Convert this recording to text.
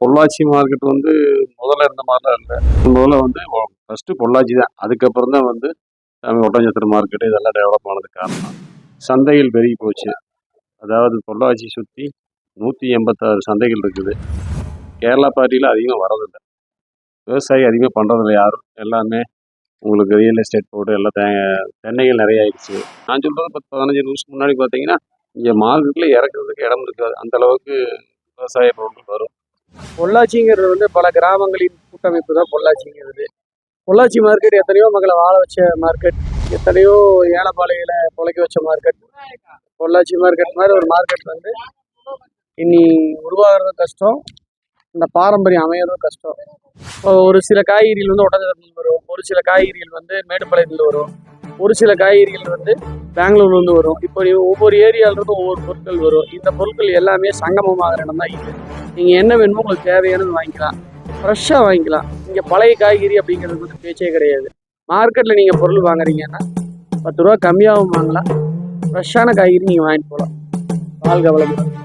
Pollachi market வந்து முதல்ல இருந்த மாதிரிலாம் இல்லை. முதல்ல வந்து ஃபஸ்ட்டு பொள்ளாச்சி தான். அதுக்கப்புறம் தான் வந்து ஒட்டஞ்சத்திரம் மார்க்கெட்டு இதெல்லாம் டெவலப் ஆனதுக்கு காரணம். சந்தைகள் பெருகி போச்சு. அதாவது பொள்ளாச்சி சுற்றி 186 சந்தைகள் இருக்குது. கேரளா பார்ட்டியில் அதிகமாக வரதில்லை. விவசாயி அதிகமாக பண்ணுறதில்ல யாரும். எல்லாமே உங்களுக்கு ரியல் எஸ்டேட் போட்டு எல்லாம் தென்னைகள் நிறைய ஆயிடுச்சு. நான் சொல்கிறது 10-15 நிமிஷம் முன்னாடி பார்த்தீங்கன்னா இங்கே மார்க்கெட்டில் இறக்குறதுக்கு இடம் இருக்காது. அந்த அளவுக்கு விவசாய பொருட்கள் வரும். பொள்ளாச்சிங்கிறது வந்து பல கிராமங்களின் கூட்டமைப்பு தான் பொள்ளாச்சிங்கிறது. பொள்ளாச்சி மார்க்கெட் எத்தனையோ மக்களை வாழ வச்ச மார்க்கெட், எத்தனையோ ஏழைப்பாளையில பொழைக்க வச்ச மார்க்கெட். பொள்ளாச்சி மார்க்கெட் மாதிரி ஒரு மார்க்கெட் வந்து இனி உருவாகிறதும் கஷ்டம், இந்த பாரம்பரியம் அமையறதும் கஷ்டம். இப்போ ஒரு சில காய்கறிகள் வந்து ஒட்டஞ்சத்திரத்தில் வரும், ஒரு சில காய்கறிகள் வந்து மேட்டுப்பாளையத்தில் வரும், ஒரு சில காய்கறிகள் வந்து பெங்களூர்லேருந்து வரும். இப்போ ஒவ்வொரு ஏரியாவிலிருந்து ஒவ்வொரு பொருட்கள் வரும். இந்த பொருட்கள் எல்லாமே சங்கமமாகிற இடம் தான் இது. நீங்கள் என்ன வேணுமோ உங்களுக்கு தேவையானது வாங்கிக்கலாம், ஃப்ரெஷ்ஷாக வாங்கிக்கலாம். இங்கே பழைய காய்கறி அப்படிங்கிறது வந்து பேச்சே கிடையாது. மார்க்கெட்டில் நீங்கள் பொருள் வாங்குறீங்கன்னா 10 ரூபா கம்மியாகவும் வாங்கலாம், ஃப்ரெஷ்ஷான காய்கறி நீங்கள் வாங்கிட்டு போகலாம். வாழ்க வளமுடன்.